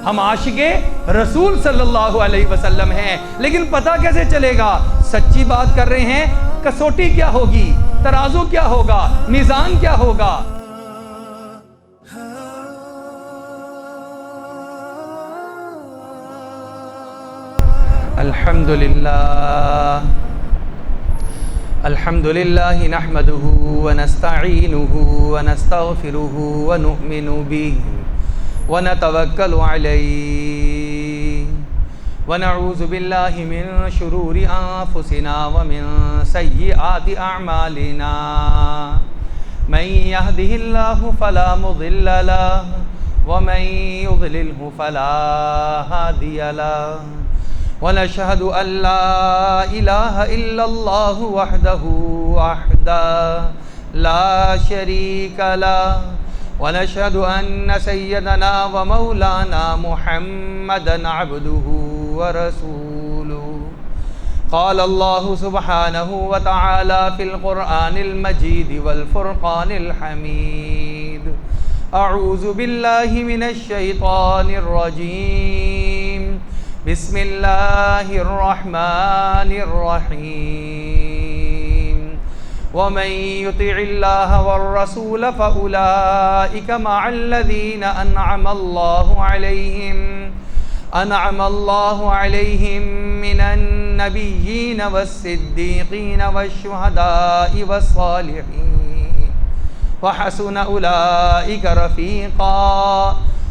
ہم عاشق رسول صلی اللہ علیہ وسلم ہیں، لیکن پتہ کیسے چلے گا؟ سچی بات کر رہے ہیں، کسوٹی کیا ہوگی، ترازو کیا ہوگا، میزان کیا ہوگا؟ الحمدللہ نحمده ونستعینه ونستغفره ونؤمن به ونتوکل علیہ ونعوذ باللہ من شرور انفسنا ومن سیئات اعمالنا من يهده اللہ فلا مضل له ومن يضلله فلا هادی له ونشهد أن لا إله إلا الله وحده لا شريك له ونشهد أن سيدنا ومولانا محمدا عبده ورسوله قال الله سبحانه وتعالى في القرآن المجيد والفرقان الحميد أعوذ بالله من الشيطان الرجيم بسم اللہ الرحمن الرحیم ومن يطع اللہ والرسول فأولئک مع الذین انعم اللہ علیہم من النبیین والصدیقین والشہداء والصالحین وحسن اولئک رفیقا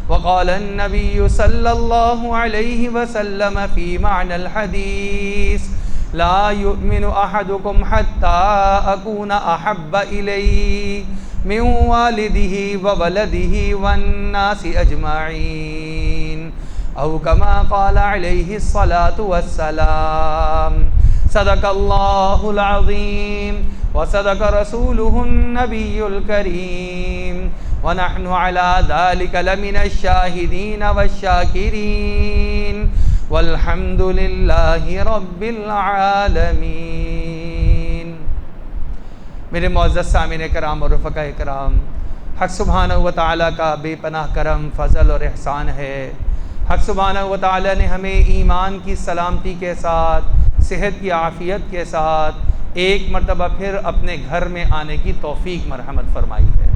وقال النبي صلى الله عليه وسلم في معنى الحديث لا يؤمن أحدكم حتى أكون أحب إليه من والده وولده والناس أجمعين أو كما قال عليه الصلاة والسلام صدق الله العظيم وصدق رسوله النبي الكريم ونحن على ذلك لمن الشاهدين والشاكرين والحمد لله رب العالمين۔ میرے معزز سامعین کرام اور رفقاء کرام، حق سبحانہ و تعالیٰ کا بے پناہ کرم، فضل اور احسان ہے۔ حق سبحانہ و تعالیٰ نے ہمیں ایمان کی سلامتی کے ساتھ، صحت کی عافیت کے ساتھ ایک مرتبہ پھر اپنے گھر میں آنے کی توفیق مرحمت فرمائی ہے،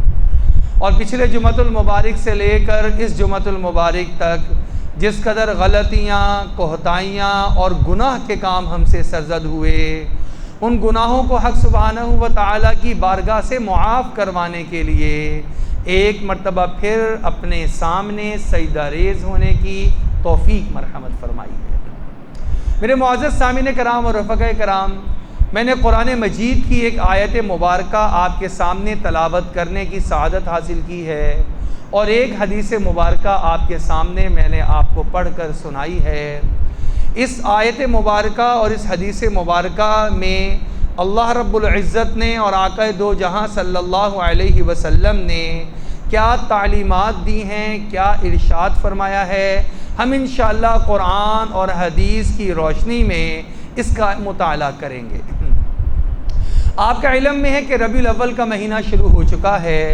اور پچھلے جمعۃ المبارک سے لے کر اس جمعۃ المبارک تک جس قدر غلطیاں، کوتاہیاں اور گناہ کے کام ہم سے سرزد ہوئے، ان گناہوں کو حق سبحانہ و تعالیٰ کی بارگاہ سے معاف کروانے کے لیے ایک مرتبہ پھر اپنے سامنے سجدہ ریز ہونے کی توفیق مرحمت فرمائی ہے۔ میرے معزز سامعین کرام اور رفقاء کرام، میں نے قرآن مجید کی ایک آیت مبارکہ آپ کے سامنے تلاوت کرنے کی سعادت حاصل کی ہے، اور ایک حدیث مبارکہ آپ کے سامنے میں نے آپ کو پڑھ کر سنائی ہے۔ اس آیت مبارکہ اور اس حدیث مبارکہ میں اللہ رب العزت نے اور آقا دو جہاں صلی اللہ علیہ وسلم نے کیا تعلیمات دی ہیں، کیا ارشاد فرمایا ہے، ہم انشاءاللہ قرآن اور حدیث کی روشنی میں اس کا مطالعہ کریں گے۔ آپ کا علم میں ہے کہ ربیع الاول کا مہینہ شروع ہو چکا ہے۔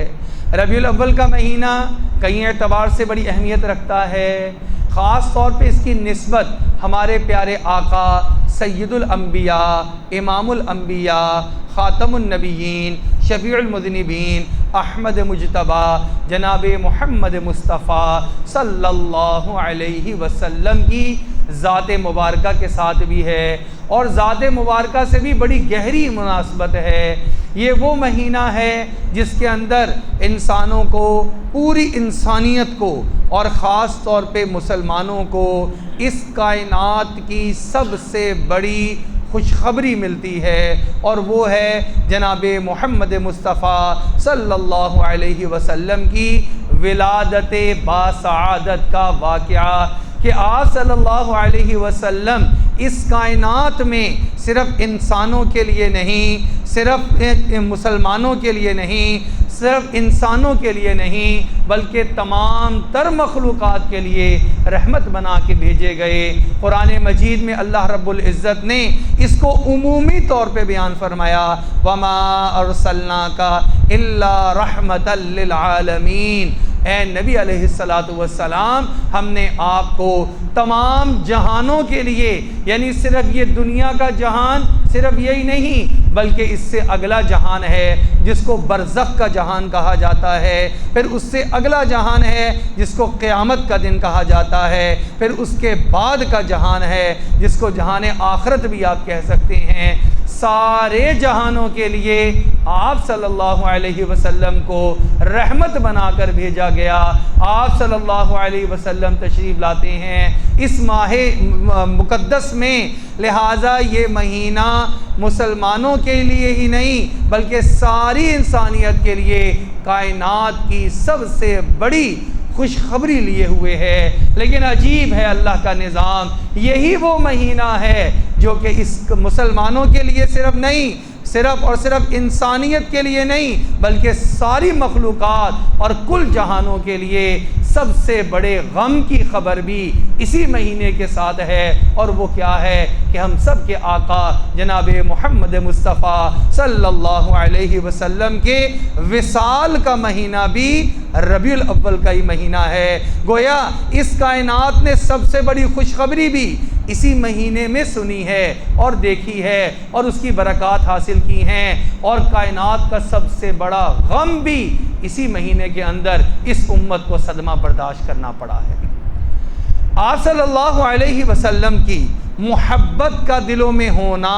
ربیع الاول کا مہینہ کئی اعتبار سے بڑی اہمیت رکھتا ہے، خاص طور پہ اس کی نسبت ہمارے پیارے آقا سید الانبیاء، امام الانبیاء، خاتم النبیین، شفیع المذنبین، احمد مجتبیٰ، جناب محمد مصطفیٰ صلی اللہ علیہ وسلم کی ذات مبارکہ کے ساتھ بھی ہے، اور ذات مبارکہ سے بھی بڑی گہری مناسبت ہے۔ یہ وہ مہینہ ہے جس کے اندر انسانوں کو، پوری انسانیت کو، اور خاص طور پہ مسلمانوں کو اس کائنات کی سب سے بڑی خوشخبری ملتی ہے، اور وہ ہے جناب محمد مصطفیٰ صلی اللہ علیہ وسلم کی ولادت باسعادت کا واقعہ، کہ آپ صلی اللہ علیہ وسلم اس کائنات میں صرف انسانوں کے لیے نہیں، صرف مسلمانوں کے لیے نہیں، صرف انسانوں کے لیے نہیں، بلکہ تمام تر مخلوقات کے لیے رحمت بنا کے بھیجے گئے۔ قرآن مجید میں اللہ رب العزت نے اس کو عمومی طور پہ بیان فرمایا، وَمَا أَرْسَلْنَاكَ إِلَّا رَحْمَةً لِلْعَالَمِينَ، اے نبی علیہ الصلاۃ والسلام، ہم نے آپ کو تمام جہانوں کے لیے، یعنی صرف یہ دنیا کا جہان صرف یہی نہیں بلکہ اس سے اگلا جہان ہے جس کو برزخ کا جہان کہا جاتا ہے، پھر اس سے اگلا جہان ہے جس کو قیامت کا دن کہا جاتا ہے، پھر اس کے بعد کا جہان ہے جس کو جہان آخرت بھی آپ کہہ سکتے ہیں۔ سارے جہانوں کے لیے آپ صلی اللہ علیہ وسلم کو رحمت بنا کر بھیجا گیا۔ آپ صلی اللہ علیہ وسلم تشریف لاتے ہیں اس ماہ مقدس میں، لہٰذا یہ مہینہ مسلمانوں کے لیے ہی نہیں بلکہ ساری انسانیت کے لیے کائنات کی سب سے بڑی خوشخبری لیے ہوئے ہے۔ لیکن عجیب ہے اللہ کا نظام، یہی وہ مہینہ ہے جو کہ اس مسلمانوں کے لیے صرف انسانیت کے لیے نہیں بلکہ ساری مخلوقات اور کل جہانوں کے لیے سب سے بڑے غم کی خبر بھی اسی مہینے کے ساتھ ہے، اور وہ کیا ہے کہ ہم سب کے آقا جناب محمد مصطفیٰ صلی اللہ علیہ وسلم کے وصال کا مہینہ بھی ربیع الاول کا ہی مہینہ ہے۔ گویا اس کائنات نے سب سے بڑی خوشخبری بھی اسی مہینے میں سنی ہے اور دیکھی ہے اور اس کی برکات حاصل کی ہیں، اور کائنات کا سب سے بڑا غم بھی اسی مہینے کے اندر اس امت کو صدمہ برداشت کرنا پڑا ہے۔ آپ صلی اللہ علیہ وسلم کی محبت کا دلوں میں ہونا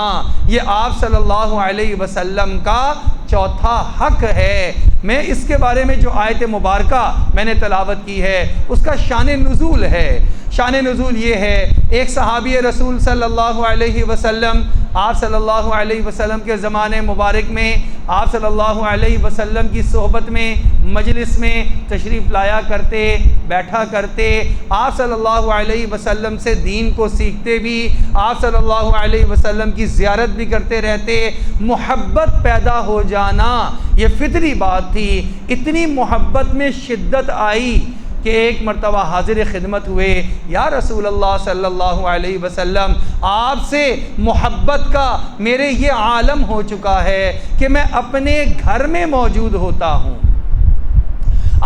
یہ آپ صلی اللہ علیہ وسلم کا چوتھا حق ہے۔ میں اس کے بارے میں جو آیت مبارکہ میں نے تلاوت کی ہے اس کا شان نزول ہے۔ شان نزول یہ ہے، ایک صحابی رسول صلی اللہ علیہ وسلم آپ صلی اللہ علیہ وسلم کے زمانے مبارک میں آپ صلی اللہ علیہ وسلم کی صحبت میں مجلس میں تشریف لایا کرتے، بیٹھا کرتے، آپ صلی اللہ علیہ وسلم سے دین کو سیکھتے بھی، آپ صلی اللہ علیہ وسلم کی زیارت بھی کرتے رہتے۔ محبت پیدا ہو جانا یہ فطری بات تھی۔ اتنی محبت میں شدت آئی کہ ایک مرتبہ حاضر خدمت ہوئے، یا رسول اللہ صلی اللہ علیہ وسلم، آپ سے محبت کا میرے یہ عالم ہو چکا ہے کہ میں اپنے گھر میں موجود ہوتا ہوں۔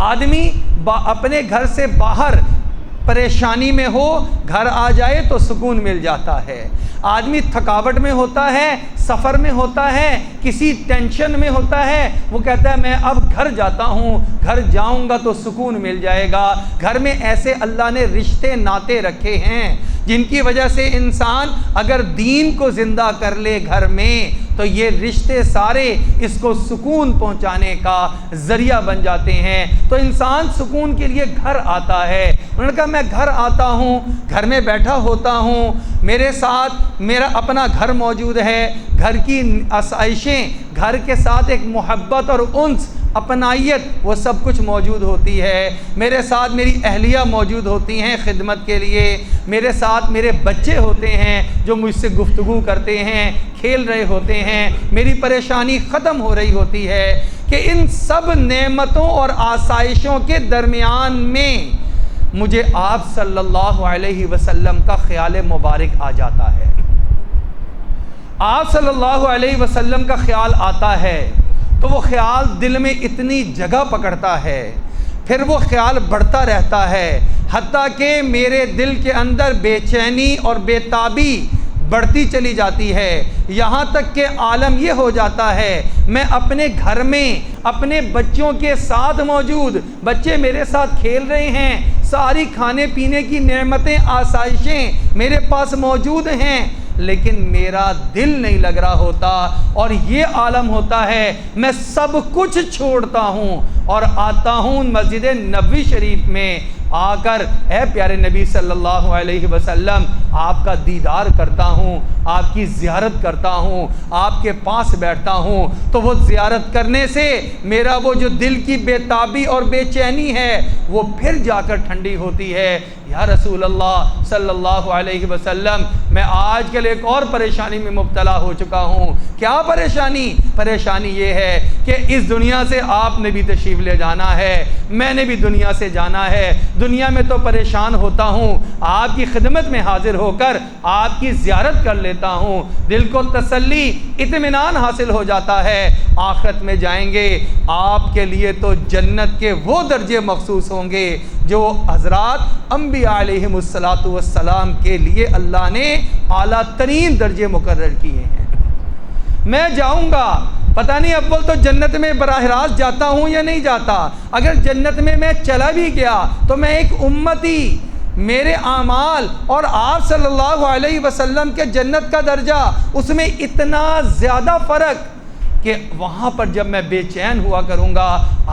آدمی اپنے گھر سے باہر پریشانی میں ہو، گھر آ جائے تو سکون مل جاتا ہے۔ آدمی تھکاوٹ میں ہوتا ہے، سفر میں ہوتا ہے، کسی ٹینشن میں ہوتا ہے، وہ کہتا ہے میں اب گھر جاتا ہوں، گھر جاؤں گا تو سکون مل جائے گا۔ گھر میں ایسے اللہ نے رشتے ناطے رکھے ہیں جن کی وجہ سے انسان اگر دین کو زندہ کر لے گھر میں تو یہ رشتے سارے اس کو سکون پہنچانے کا ذریعہ بن جاتے ہیں۔ تو انسان سکون کے لیے گھر آتا ہے۔ انہوں نے کہا میں گھر آتا ہوں، گھر میں بیٹھا ہوتا ہوں، میرے ساتھ میرا اپنا گھر موجود ہے، گھر کی آسائشیں، گھر کے ساتھ ایک محبت اور انس، اپنائیت، وہ سب کچھ موجود ہوتی ہے۔ میرے ساتھ میری اہلیہ موجود ہوتی ہیں خدمت کے لیے، میرے ساتھ میرے بچے ہوتے ہیں جو مجھ سے گفتگو کرتے ہیں، کھیل رہے ہوتے ہیں، میری پریشانی ختم ہو رہی ہوتی ہے کہ ان سب نعمتوں اور آسائشوں کے درمیان میں مجھے آپ صلی اللہ علیہ وسلم کا خیال مبارک آ جاتا ہے۔ آپ صلی اللہ علیہ وسلم کا خیال آتا ہے تو وہ خیال دل میں اتنی جگہ پکڑتا ہے، پھر وہ خیال بڑھتا رہتا ہے، حتیٰ کہ میرے دل کے اندر بے چینی اور بے تابی بڑھتی چلی جاتی ہے، یہاں تک کہ عالم یہ ہو جاتا ہے میں اپنے گھر میں اپنے بچوں کے ساتھ موجود، بچے میرے ساتھ کھیل رہے ہیں، ساری کھانے پینے کی نعمتیں، آسائشیں میرے پاس موجود ہیں، لیکن میرا دل نہیں لگ رہا ہوتا، اور یہ عالم ہوتا ہے میں سب کچھ چھوڑتا ہوں اور آتا ہوں مسجد نبوی شریف میں، آ کر اے پیارے نبی صلی اللہ علیہ وسلم آپ کا دیدار کرتا ہوں، آپ کی زیارت کرتا ہوں، آپ کے پاس بیٹھتا ہوں، تو وہ زیارت کرنے سے میرا وہ جو دل کی بے تابی اور بے چینی ہے وہ پھر جا کر ٹھنڈی ہوتی ہے۔ یا رسول اللہ صلی اللہ علیہ وسلم، میں آج کل ایک اور پریشانی میں مبتلا ہو چکا ہوں۔ کیا پریشانی؟ پریشانی یہ ہے کہ اس دنیا سے آپ نے بھی تشریف لے جانا ہے، میں نے بھی دنیا سے جانا ہے، دنیا میں تو پریشان ہوتا ہوں، آپ کی خدمت میں حاضر ہو کر آپ کی زیارت کر لیتا ہوں، دل کو تسلی اطمینان حاصل ہو جاتا ہے۔ آخرت میں جائیں گے آپ کے لیے تو جنت کے وہ درجے مخصوص ہوں گے جو حضرات انبیاء علیہم السلام کے لیے اللہ نے اعلیٰ ترین درجے مقرر کیے ہیں۔ میں جاؤں گا، پتہ نہیں اول تو جنت میں براہ راست جاتا ہوں یا نہیں جاتا، اگر جنت میں چلا بھی گیا تو میں ایک امتی، میرے اعمال اور آپ صلی اللہ علیہ وسلم کے جنت کا درجہ، اس میں اتنا زیادہ فرق کہ وہاں پر جب میں بے چین ہوا کروں گا،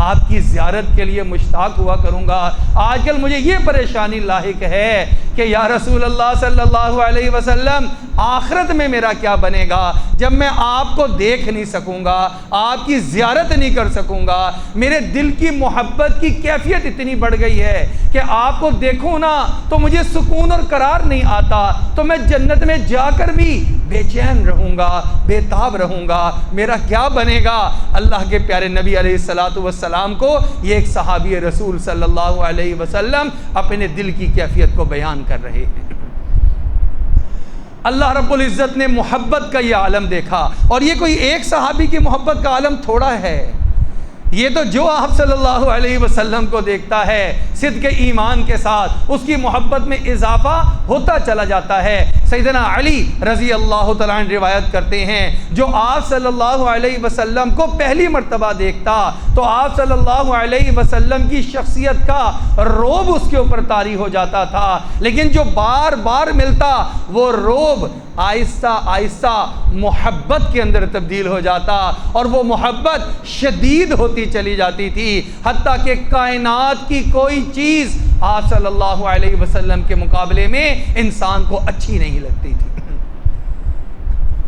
آپ کی زیارت کے لیے مشتاق ہوا کروں گا۔ آج کل مجھے یہ پریشانی لاحق ہے کہ یا رسول اللہ صلی اللہ علیہ وسلم، آخرت میں میرا کیا بنے گا جب میں آپ کو دیکھ نہیں سکوں گا، آپ کی زیارت نہیں کر سکوں گا۔ میرے دل کی محبت کی کیفیت اتنی بڑھ گئی ہے کہ آپ کو دیکھوں نا تو مجھے سکون اور قرار نہیں آتا، تو میں جنت میں جا کر بھی بے چین رہوں گا، بے تاب رہوں گا، میرا کیا بنے گا۔ اللہ کے پیارے نبی علیہ السلام کو یہ ایک صحابی رسول صلی اللہ علیہ وسلم اپنے دل کی کیفیت کو بیان کر رہے ہیں۔ اللہ رب العزت نے محبت کا یہ عالم دیکھا، اور یہ کوئی ایک صحابی کی محبت کا عالم تھوڑا ہے، یہ تو جو آپ صلی اللہ علیہ وسلم کو دیکھتا ہے صدق ایمان کے ساتھ اس کی محبت میں اضافہ ہوتا چلا جاتا ہے۔ سیدنا علی رضی اللہ تعالیٰ عنہ روایت کرتے ہیں، جو آپ صلی اللہ علیہ وسلم کو پہلی مرتبہ دیکھتا تو آپ صلی اللہ علیہ وسلم کی شخصیت کا روب اس کے اوپر طاری ہو جاتا تھا، لیکن جو بار بار ملتا وہ روب آہستہ آہستہ محبت کے اندر تبدیل ہو جاتا، اور وہ محبت شدید ہوتی چلی جاتی تھی، حتیٰ کہ کائنات کی کوئی چیز آپ صلی اللہ علیہ وسلم کے مقابلے میں انسان کو اچھی نہیں لگتی تھی۔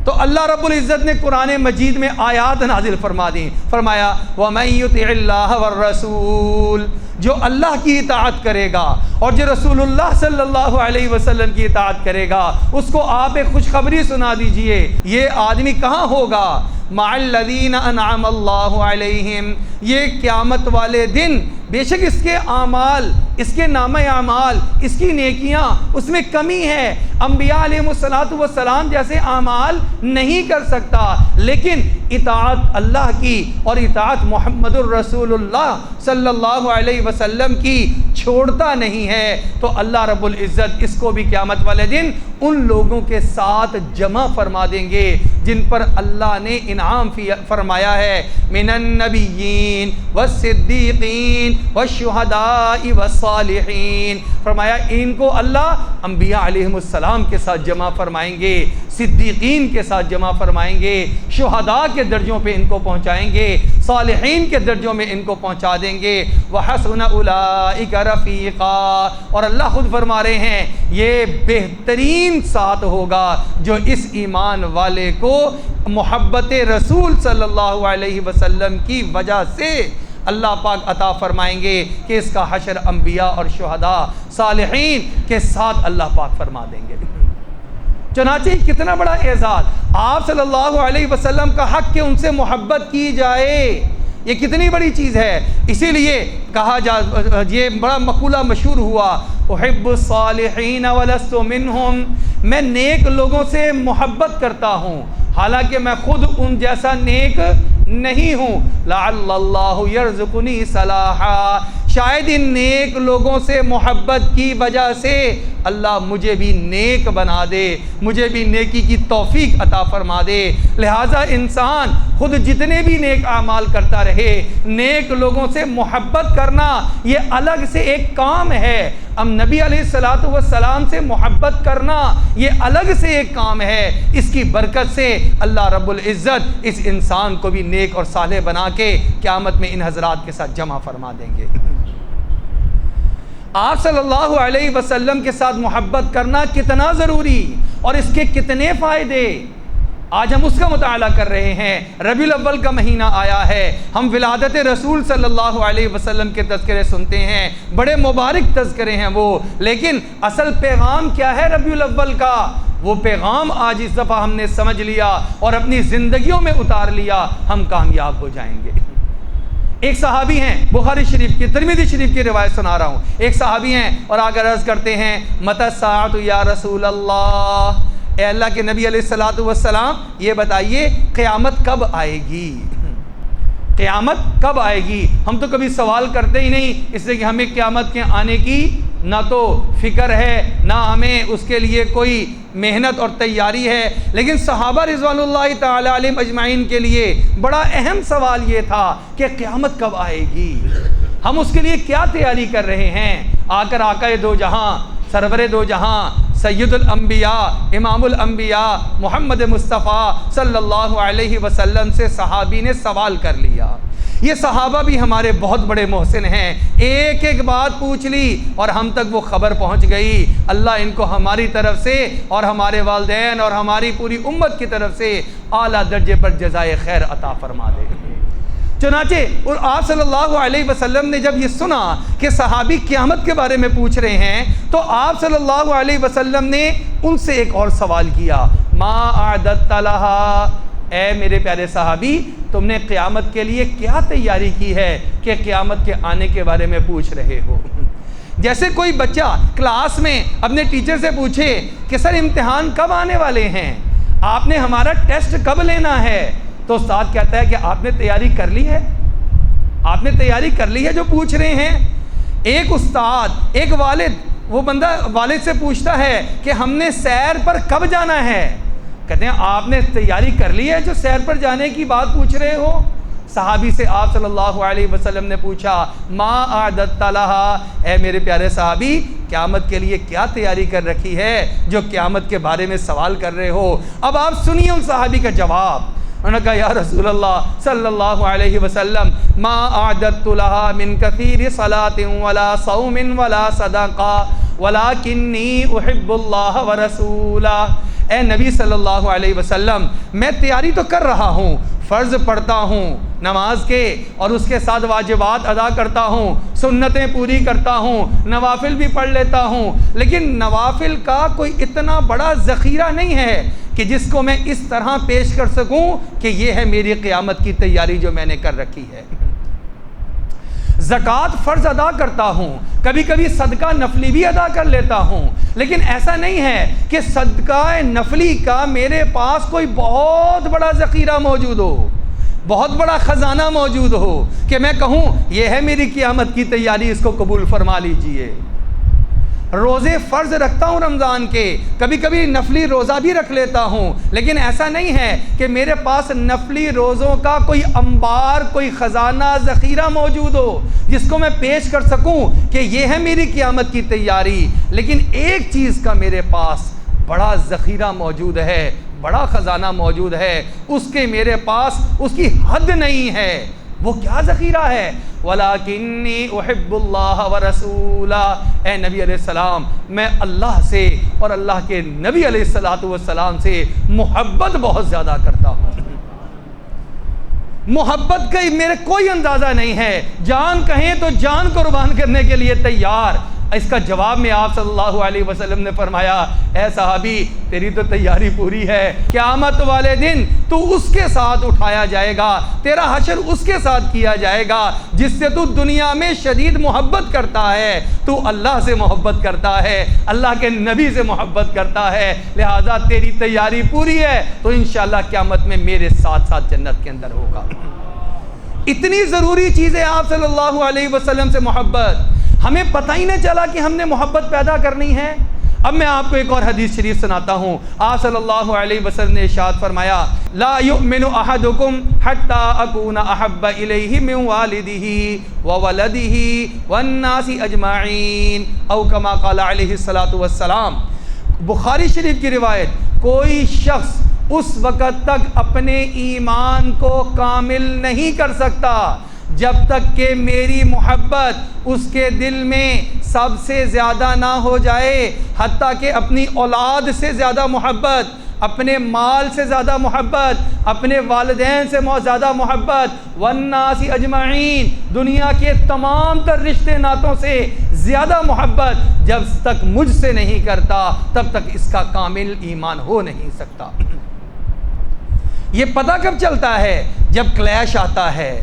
تو اللہ رب العزت نے قرآن مجید میں آیات نازل فرما دی، فرمایا وَمَن يُطِعِ اللَّهَ وَالرَّسُولَ، جو اللہ کی اطاعت کرے گا اور جو رسول اللہ صلی اللہ علیہ وسلم کی اطاعت کرے گا، اس کو آپ ایک خوشخبری سنا دیجئے، یہ آدمی کہاں ہوگا؟ مع الذین انعم اللہ علیہم، یہ قیامت والے دن بے شک اس کے اعمال، اس کے نامہ اعمال، اس کی نیکیاں، اس میں کمی ہے، انبیاء علیہ السلام جیسے اعمال نہیں کر سکتا، لیکن اطاعت اللہ کی اور اطاعت محمد الرسول اللہ صلی اللہ علیہ وسلم کی چھوڑتا نہیں ہے، تو اللہ رب العزت اس کو بھی قیامت والے دن ان لوگوں کے ساتھ جمع فرما دیں گے جن پر اللہ نے انعام فرمایا ہے، من النبیین والصدیقین والشہداء والصالحین، فرمایا ان کو اللہ انبیاء علیہ السلام کے ساتھ جمع فرمائیں گے، صدیقین کے ساتھ جمع فرمائیں گے، شہداء کے درجوں پہ ان کو پہنچائیں گے، صالحین کے درجوں میں ان کو پہنچا دیں گے، وحسن اولئک رفیقا، اور اللہ خود فرما رہے ہیں یہ بہترین ساتھ ہوگا جو اس ایمان والے کو محبت رسول صلی اللہ علیہ وسلم کی وجہ سے اللہ پاک عطا فرمائیں گے کہ اس کا حشر انبیاء اور شہداء صالحین کے ساتھ اللہ پاک فرما دیں گے۔ چنانچہ کتنا بڑا اعزاز، آپ صلی اللہ علیہ وسلم کا حق کہ ان سے محبت کی جائے، یہ کتنی بڑی چیز ہے۔ اسی لیے کہا یہ بڑا مقولہ مشہور ہوا، احب الصالحین ولست منہم، میں نیک لوگوں سے محبت کرتا ہوں حالانکہ میں خود ان جیسا نیک نہیں ہوں، لعل اللہ یرزقنی صلاحا، شاید ان نیک لوگوں سے محبت کی وجہ سے اللہ مجھے بھی نیک بنا دے، مجھے بھی نیکی کی توفیق عطا فرما دے۔ لہٰذا انسان خود جتنے بھی نیک اعمال کرتا رہے، نیک لوگوں سے محبت کرنا یہ الگ سے ایک کام ہے، نبی علیہ السلام سے محبت کرنا یہ الگ سے ایک کام ہے، اس کی برکت سے اللہ رب العزت اس انسان کو بھی نیک اور صالح بنا کے قیامت میں ان حضرات کے ساتھ جمع فرما دیں گے۔ آپ صلی اللہ علیہ وسلم کے ساتھ محبت کرنا کتنا ضروری اور اس کے کتنے فائدے، آج ہم اس کا مطالعہ کر رہے ہیں۔ ربیع الاول کا مہینہ آیا ہے، ہم ولادت رسول صلی اللہ علیہ وسلم کے تذکرے سنتے ہیں، بڑے مبارک تذکرے ہیں وہ، لیکن اصل پیغام کیا ہے ربیع الاول کا؟ وہ پیغام آج اس دفعہ ہم نے سمجھ لیا اور اپنی زندگیوں میں اتار لیا، ہم کامیاب ہو جائیں گے۔ ایک صحابی ہیں، بخاری شریف کی، ترمذی شریف کی روایت سنا رہا ہوں، ایک صحابی ہیں اور آ کر عرض کرتے ہیں متی الساعۃ یا رسول اللہ، اے اللہ کے نبی علیہ الصلوۃ والسلام یہ بتائیے قیامت کب آئے گی، قیامت کب آئے گی؟ ہم تو کبھی سوال کرتے ہی نہیں، اس لیے کہ ہمیں قیامت کے آنے کی نہ تو فکر ہے، نہ ہمیں اس کے لیے کوئی محنت اور تیاری ہے، لیکن صحابہ رضوان اللہ تعالی علیہم اجمعین کے لیے بڑا اہم سوال یہ تھا کہ قیامت کب آئے گی، ہم اس کے لیے کیا تیاری کر رہے ہیں؟ آ کر آقا دو جہاں، سرور دو جہاں، سید الانبیاء، امام الانبیاء محمد مصطفیٰ صلی اللہ علیہ وسلم سے صحابی نے سوال کر لیا۔ یہ صحابہ بھی ہمارے بہت بڑے محسن ہیں، ایک ایک بات پوچھ لی اور ہم تک وہ خبر پہنچ گئی۔ اللہ ان کو ہماری طرف سے اور ہمارے والدین اور ہماری پوری امت کی طرف سے اعلیٰ درجے پر جزائے خیر عطا فرما دے۔ چنانچہ اور آپ صلی اللہ علیہ وسلم نے جب یہ سنا کہ صحابی قیامت کے بارے میں پوچھ رہے ہیں تو آپ صلی اللہ علیہ وسلم نے ان سے ایک اور سوال کیا، ما اعددت لہا، اے میرے پیارے صحابی تم نے قیامت کے لیے کیا تیاری کی ہے کہ قیامت کے آنے کے بارے میں پوچھ رہے ہو؟ جیسے کوئی بچہ کلاس میں اپنے ٹیچر سے پوچھے کہ سر امتحان کب آنے والے ہیں، آپ نے ہمارا ٹیسٹ کب لینا ہے، تو استاد کہتا ہے کہ آپ نے تیاری کر لی ہے، آپ نے تیاری کر لی ہے جو پوچھ رہے ہیں۔ ایک استاد، ایک والد، وہ بندہ والد سے پوچھتا ہے کہ ہم نے سیر پر کب جانا ہے، کہتے ہیں آپ نے تیاری کر لی ہے جو سیر پر جانے کی بات پوچھ رہے ہو؟ صحابی سے آپ صلی اللہ علیہ وسلم نے پوچھا ما اعددت لہا، اے میرے پیارے صحابی قیامت کے لیے کیا تیاری کر رکھی ہے جو قیامت کے بارے میں سوال کر رہے ہو؟ اب آپ سنیے ان صحابی کا جواب۔ انہوں نے کہا یا رسول اللہ صلی اللہ علیہ وسلم ما اعددت لہا من کثیر صلاۃ ولا صوم ولا صدقہ ولکنی احب اللہ ورسولہ، اے نبی صلی اللہ علیہ وسلم میں تیاری تو کر رہا ہوں، فرض پڑھتا ہوں نماز کے اور اس کے ساتھ واجبات ادا کرتا ہوں، سنتیں پوری کرتا ہوں، نوافل بھی پڑھ لیتا ہوں، لیکن نوافل کا کوئی اتنا بڑا ذخیرہ نہیں ہے کہ جس کو میں اس طرح پیش کر سکوں کہ یہ ہے میری قیامت کی تیاری جو میں نے کر رکھی ہے۔ زکوٰۃ فرض ادا کرتا ہوں، کبھی کبھی صدقہ نفلی بھی ادا کر لیتا ہوں، لیکن ایسا نہیں ہے کہ صدقہ نفلی کا میرے پاس کوئی بہت بڑا ذخیرہ موجود ہو، بہت بڑا خزانہ موجود ہو کہ میں کہوں یہ ہے میری قیامت کی تیاری، اس کو قبول فرما لیجئے۔ روزے فرض رکھتا ہوں رمضان کے، کبھی کبھی نفلی روزہ بھی رکھ لیتا ہوں، لیکن ایسا نہیں ہے کہ میرے پاس نفلی روزوں کا کوئی انبار، کوئی خزانہ ذخیرہ موجود ہو جس کو میں پیش کر سکوں کہ یہ ہے میری قیامت کی تیاری، لیکن ایک چیز کا میرے پاس بڑا ذخیرہ موجود ہے، بڑا خزانہ موجود ہے، اس کے میرے پاس اس کی حد نہیں ہے۔ وہ کیا ذخیرہ ہے؟ وَلَكِنِّي أُحِبُّ اللَّهَ وَرَسُولَهُ، اے نبی علیہ السلام میں اللہ سے اور اللہ کے نبی علیہ السلام سے محبت بہت زیادہ کرتا ہوں۔ محبت کا میرے کوئی اندازہ نہیں ہے، جان کہیں تو جان قربان کرنے کے لیے تیار۔ اس کا جواب میں آپ صلی اللہ علیہ وسلم نے فرمایا اے صحابی تیری تو تیاری پوری ہے، قیامت والے دن تو اس کے ساتھ اٹھایا جائے گا، تیرا حشر اس کے ساتھ کیا جائے گا جس سے تو دنیا میں شدید محبت کرتا ہے، تو اللہ سے محبت کرتا ہے، اللہ کے نبی سے محبت کرتا ہے، لہٰذا تیری تیاری پوری ہے تو انشاءاللہ قیامت میں میرے ساتھ ساتھ جنت کے اندر ہوگا۔ اتنی ضروری چیز ہے آپ صلی اللہ علیہ وسلم سے محبت، ہمیں پتہ ہی نہ چلا کہ ہم نے محبت پیدا کرنی ہے۔ اب میں آپ کو ایک اور حدیث شریف سناتا ہوں۔ آپ صلی اللہ علیہ وسلم نے ارشاد فرمایا لا یؤمن احدکم حتی اکون احب الیہ من والدہ وولدہ والناس اجمعین او کما قال علیہ الصلاۃ والسلام۔ بخاری شریف کی روایت، کوئی شخص اس وقت تک اپنے ایمان کو کامل نہیں کر سکتا جب تک کہ میری محبت اس کے دل میں سب سے زیادہ نہ ہو جائے، حتیٰ کہ اپنی اولاد سے زیادہ محبت، اپنے مال سے زیادہ محبت، اپنے والدین سے زیادہ محبت، والناس اجمعین دنیا کے تمام تر رشتے ناتوں سے زیادہ محبت جب تک مجھ سے نہیں کرتا تب تک اس کا کامل ایمان ہو نہیں سکتا۔ یہ پتہ کب چلتا ہے؟ جب کلیش آتا ہے،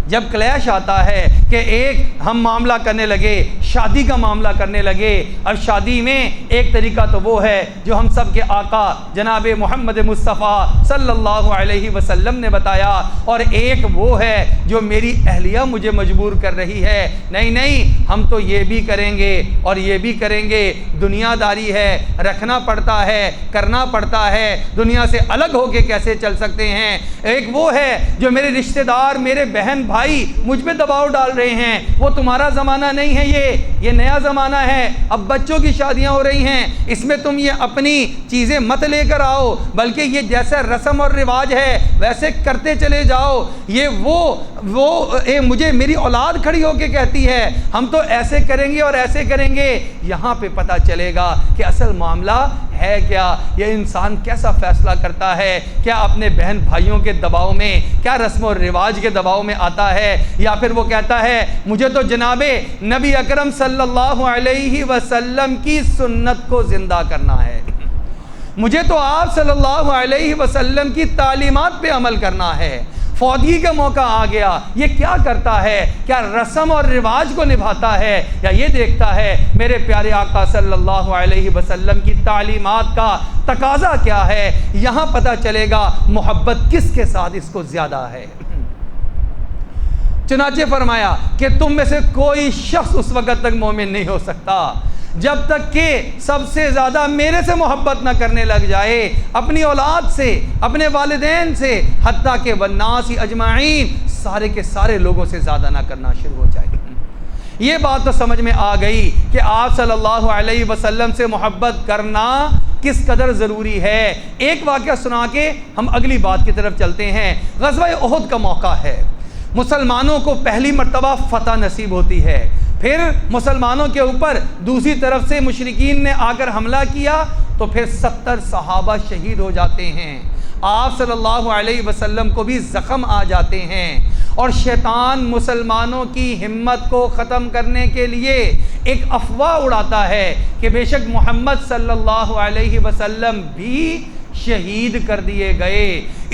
جب کلیش آتا ہے کہ ایک ہم معاملہ کرنے لگے، شادی کا معاملہ کرنے لگے، اب شادی میں ایک طریقہ تو وہ ہے جو ہم سب کے آقا جناب محمد مصطفیٰ صلی اللہ علیہ وسلم نے بتایا، اور ایک وہ ہے جو میری اہلیہ مجھے مجبور کر رہی ہے، نہیں ہم تو یہ بھی کریں گے اور یہ بھی کریں گے، دنیا داری ہے، رکھنا پڑتا ہے، کرنا پڑتا ہے، دنیا سے الگ ہو کے کیسے چل سکتے ہیں۔ ایک وہ ہے جو میرے رشتہ دار، میرے بہن بھائی مجھ پہ دباؤ ڈال رہے ہیں، وہ تمہارا زمانہ نہیں ہے، یہ نیا زمانہ ہے، اب بچوں کی شادیاں ہو رہی ہیں، اس میں تم یہ اپنی چیزیں مت لے کر آؤ، بلکہ یہ جیسا رسم اور رواج ہے ویسے کرتے چلے جاؤ۔ یہ مجھے میری اولاد کھڑی ہو کے کہتی ہے ہم تو ایسے کریں گے اور ایسے کریں گے، یہاں پہ پتہ چلے گا کہ اصل معاملہ ہے کیا، یہ انسان کیسا فیصلہ کرتا ہے، کیا اپنے بہن بھائیوں کے دباؤ میں، کیا رسم و رواج کے دباؤ میں آتا ہے، یا پھر وہ کہتا ہے مجھے تو جناب نبی اکرم صلی اللہ علیہ وسلم کی سنت کو زندہ کرنا ہے، مجھے تو آپ صلی اللہ علیہ وسلم کی تعلیمات پہ عمل کرنا ہے۔ فوتگی کا موقع آ گیا، یہ کیا کرتا ہے؟ کیا رسم اور رواج کو نبھاتا ہے، یا یہ دیکھتا ہے میرے پیارے آقا صلی اللہ علیہ وسلم کی تعلیمات کا تقاضا کیا ہے؟ یہاں پتہ چلے گا محبت کس کے ساتھ اس کو زیادہ ہے۔ چنانچہ فرمایا کہ تم میں سے کوئی شخص اس وقت تک مومن نہیں ہو سکتا جب تک کہ سب سے زیادہ میرے سے محبت نہ کرنے لگ جائے، اپنی اولاد سے، اپنے والدین سے، حتیٰ کہ والناس اجمعین، سارے کے سارے لوگوں سے زیادہ نہ کرنا شروع ہو جائے۔ یہ بات تو سمجھ میں آ گئی کہ آپ صلی اللہ علیہ وسلم سے محبت کرنا کس قدر ضروری ہے۔ ایک واقعہ سنا کے ہم اگلی بات کی طرف چلتے ہیں۔ غزوہ احد کا موقع ہے، مسلمانوں کو پہلی مرتبہ فتح نصیب ہوتی ہے، پھر مسلمانوں کے اوپر دوسری طرف سے مشرکین نے آ کر حملہ کیا تو پھر 70 صحابہ شہید ہو جاتے ہیں، آپ صلی اللہ علیہ وسلم کو بھی زخم آ جاتے ہیں، اور شیطان مسلمانوں کی ہمت کو ختم کرنے کے لیے ایک افواہ اڑاتا ہے کہ بے شک محمد صلی اللہ علیہ وسلم بھی شہید کر دیے گئے۔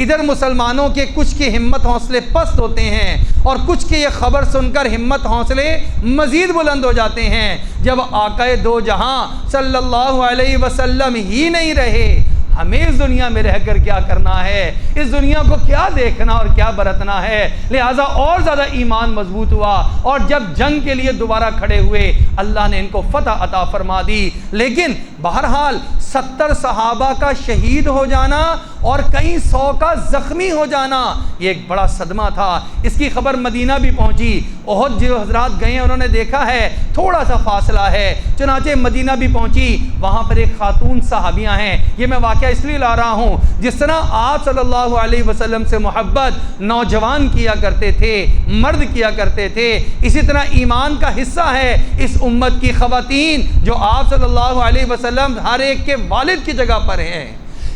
ادھر مسلمانوں کے کچھ کے ہمت حوصلے پست ہوتے ہیں، اور کچھ کے یہ خبر سن کر ہمت حوصلے مزید بلند ہو جاتے ہیں۔ جب آقا دو جہاں صلی اللہ علیہ وسلم ہی نہیں رہے، ہمیں اس دنیا میں رہ کر کیا کرنا ہے، اس دنیا کو کیا دیکھنا اور کیا برتنا ہے، لہٰذا اور زیادہ ایمان مضبوط ہوا، اور جب جنگ کے لیے دوبارہ کھڑے ہوئے اللہ نے ان کو فتح عطا فرما دی۔ لیکن بہرحال 70 صحابہ کا شہید ہو جانا اور کئی 100 کا زخمی ہو جانا یہ ایک بڑا صدمہ تھا۔ اس کی خبر مدینہ بھی پہنچی، احد جو حضرات گئے ہیں انہوں نے دیکھا ہے تھوڑا سا فاصلہ ہے، چنانچہ مدینہ بھی پہنچی، وہاں پر ایک خاتون صحابیاں ہیں۔ یہ میں واقعہ اس لیے لا رہا ہوں، جس طرح آپ صلی اللہ علیہ وسلم سے محبت نوجوان کیا کرتے تھے، مرد کیا کرتے تھے، اسی طرح ایمان کا حصہ ہے اس امت کی خواتین جو آپ صلی اللہ علیہ وسلم ہر ایک کے والد کی جگہ پر ہیں۔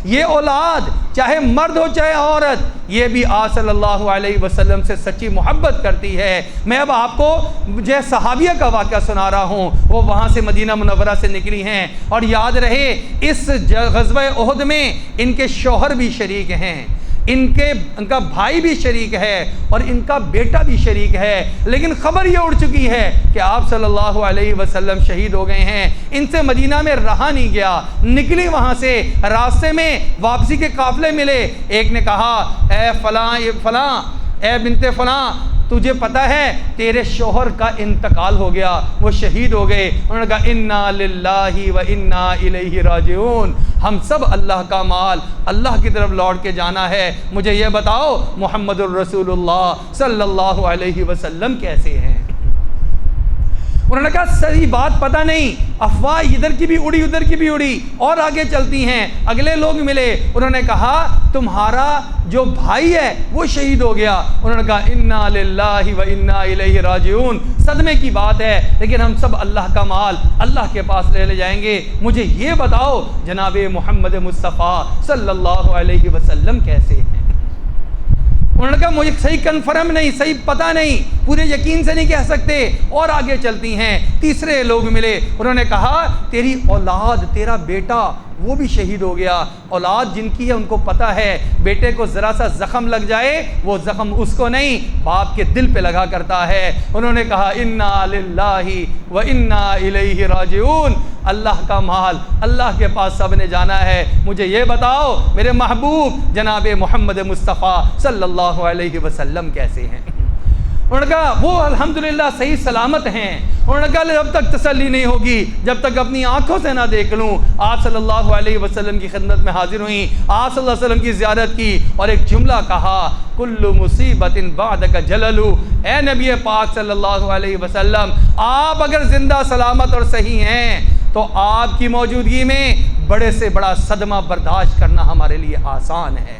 یہ اولاد چاہے مرد ہو چاہے عورت، یہ بھی آپ صلی اللہ علیہ وسلم سے سچی محبت کرتی ہے۔ میں اب آپ کو جو صحابیہ کا واقعہ سنا رہا ہوں، وہ وہاں سے مدینہ منورہ سے نکلی ہیں، اور یاد رہے اس غزوہ احد میں ان کے شوہر بھی شریک ہیں، ان کا بھائی بھی شریک ہے، اور ان کا بیٹا بھی شریک ہے، لیکن خبر یہ اڑ چکی ہے کہ آپ صلی اللہ علیہ وسلم شہید ہو گئے ہیں۔ ان سے مدینہ میں رہا نہیں گیا، نکلی وہاں سے، راستے میں واپسی کے قافلے ملے، ایک نے کہا اے فلاں اے بنت فلاں، تجھے پتہ ہے تیرے شوہر کا انتقال ہو گیا، وہ شہید ہو گئے۔ انہوں نے کہا انا للہ و انا الیہ راجعون، ہم سب اللہ کا مال اللہ کی طرف لوٹ کے جانا ہے، مجھے یہ بتاؤ محمد الرسول اللہ صلی اللہ علیہ وسلم کیسے ہیں؟ انہوں نے کہا صحیح بات پتہ نہیں، افواہ ادھر کی بھی اڑی ادھر کی بھی اڑی، اور آگے چلتی ہیں، اگلے لوگ ملے، انہوں نے کہا تمہارا جو بھائی ہے وہ شہید ہو گیا۔ انہوں نے کہا انا للہ و انا الیہ راجعون، صدمے کی بات ہے، لیکن ہم سب اللہ کا مال اللہ کے پاس لے جائیں گے، مجھے یہ بتاؤ جناب محمد مصطفیٰ صلی اللہ علیہ وسلم کیسے ہیں؟ انہوں نے کہا مجھے صحیح کنفرم نہیں، صحیح پتہ نہیں، پورے یقین سے نہیں کہہ سکتے، اور آگے چلتی ہیں، تیسرے لوگ ملے، انہوں نے کہا تیری اولاد، تیرا بیٹا وہ بھی شہید ہو گیا۔ اولاد جن کی ہے ان کو پتہ ہے بیٹے کو ذرا سا زخم لگ جائے وہ زخم اس کو نہیں باپ کے دل پہ لگا کرتا ہے۔ انہوں نے کہا انا للہ و انا الیہ راجعون، اللہ کا مال اللہ کے پاس سب نے جانا ہے، مجھے یہ بتاؤ میرے محبوب جناب محمد مصطفیٰ صلی اللہ علیہ وسلم کیسے ہیں؟ انہوں نے کہا وہ الحمدللہ صحیح سلامت ہیں۔ انہوں نے کہا جب تک تسلی نہیں ہوگی، جب تک اپنی آنکھوں سے نہ دیکھ لوں۔ آپ صلی اللہ علیہ وسلم کی خدمت میں حاضر ہوئیں، آپ صلی اللہ علیہ وسلم کی زیارت کی اور ایک جملہ کہا، کل مصیبت بعدک جلل۔ اے نبی پاک صلی اللہ علیہ وسلم، آپ اگر زندہ سلامت اور صحیح ہیں تو آپ کی موجودگی میں بڑے سے بڑا صدمہ برداشت کرنا ہمارے لیے آسان ہے۔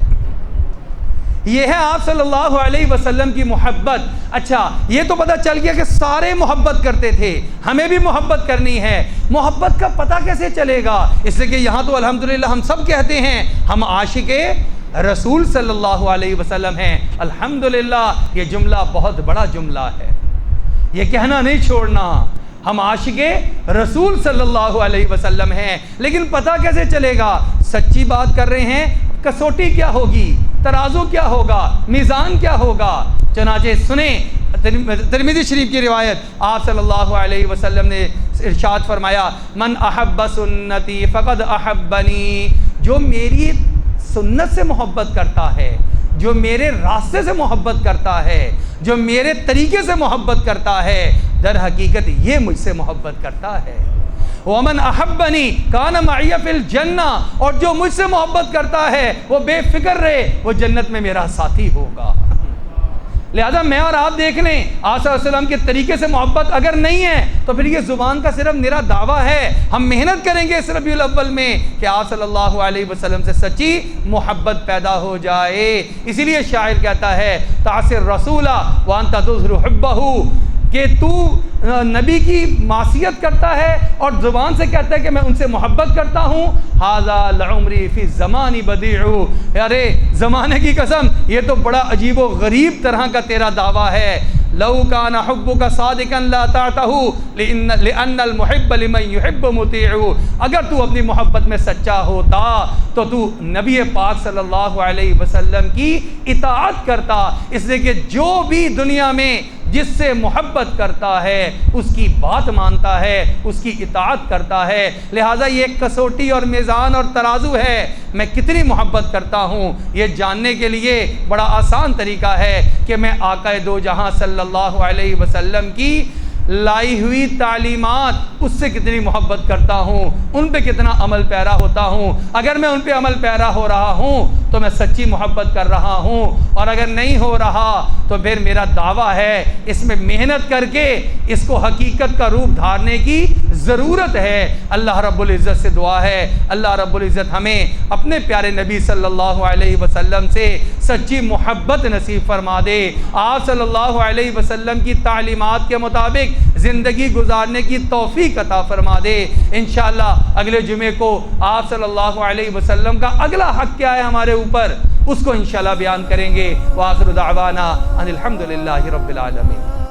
یہ ہے آپ صلی اللہ علیہ وسلم کی محبت۔ اچھا یہ تو پتہ چل گیا کہ سارے محبت کرتے تھے، ہمیں بھی محبت کرنی ہے۔ محبت کا پتہ کیسے چلے گا؟ اس لیے کہ یہاں تو الحمدللہ ہم سب کہتے ہیں ہم عاشق رسول صلی اللہ علیہ وسلم ہیں۔ الحمدللہ یہ جملہ بہت بڑا جملہ ہے، یہ کہنا نہیں چھوڑنا، ہم عاشق رسول صلی اللہ علیہ وسلم ہیں۔ لیکن پتہ کیسے چلے گا؟ سچی بات کر رہے ہیں، کسوٹی کیا ہوگی، ترازو کیا ہوگا، میزان کیا ہوگا؟ چنانچہ سنیں ترمذی شریف کی روایت، آپ صلی اللہ علیہ وسلم نے ارشاد فرمایا، من احب سنتی فقد احبنی، جو میری سنت سے محبت کرتا ہے، جو میرے راستے سے محبت کرتا ہے، جو میرے طریقے سے محبت کرتا ہے، در حقیقت یہ مجھ سے محبت کرتا ہے۔ ومن احبنی کان معی فی الجنہ، اور جو مجھ سے محبت کرتا ہے وہ بے فکر رہے، وہ جنت میں میرا ساتھی ہوگا۔ لہذا میں اور آپ دیکھ لیں، آپ صلی اللہ علیہ وسلم کے طریقے سے محبت اگر نہیں ہے تو پھر یہ زبان کا صرف میرا دعویٰ ہے۔ ہم محنت کریں گے اس ربیع الاول میں کہ آپ صلی اللہ علیہ وسلم سے سچی محبت پیدا ہو جائے۔ اسی لیے شاعر کہتا ہے تعصر رسول وانت تظہر حبہ، کہ تو نبی کی معصیت کرتا ہے اور زبان سے کہتا ہے کہ میں ان سے محبت کرتا ہوں۔ ھذا لعمری فی الزمان بدیع، ارے زمانے کی قسم یہ تو بڑا عجیب و غریب طرح کا تیرا دعویٰ ہے۔ لو کان حبک صادقا لا تعتہ لان المحب لمن یحب مطیع، اگر تو اپنی محبت میں سچا ہوتا تو تو نبی پاک صلی اللہ علیہ وسلم کی اطاعت کرتا، اس لیے کہ جو بھی دنیا میں جس سے محبت کرتا ہے اس کی بات مانتا ہے، اس کی اطاعت کرتا ہے۔ لہٰذا یہ ایک کسوٹی اور میزان اور ترازو ہے، میں کتنی محبت کرتا ہوں یہ جاننے کے لیے بڑا آسان طریقہ ہے کہ میں آقا دو جہاں صلی اللہ علیہ وسلم کی لائی ہوئی تعلیمات اس سے کتنی محبت کرتا ہوں، ان پہ کتنا عمل پیرا ہوتا ہوں۔ اگر میں ان پہ عمل پیرا ہو رہا ہوں تو میں سچی محبت کر رہا ہوں، اور اگر نہیں ہو رہا تو پھر میرا دعویٰ ہے اس میں محنت کر کے اس کو حقیقت کا روپ دھارنے کی ضرورت ہے۔ اللہ رب العزت سے دعا ہے اللہ رب العزت ہمیں اپنے پیارے نبی صلی اللہ علیہ وسلم سے سچی محبت نصیب فرما دے، آپ صلی اللہ علیہ وسلم کی تعلیمات کے مطابق زندگی گزارنے کی توفیق عطا فرما دے۔ انشاءاللہ اگلے جمعے کو آپ صلی اللہ علیہ وسلم کا اگلا حق کیا ہے ہمارے اوپر اس کو انشاءاللہ بیان کریں گے۔ وآخر دعوانا ان الحمدللہ رب العالمین۔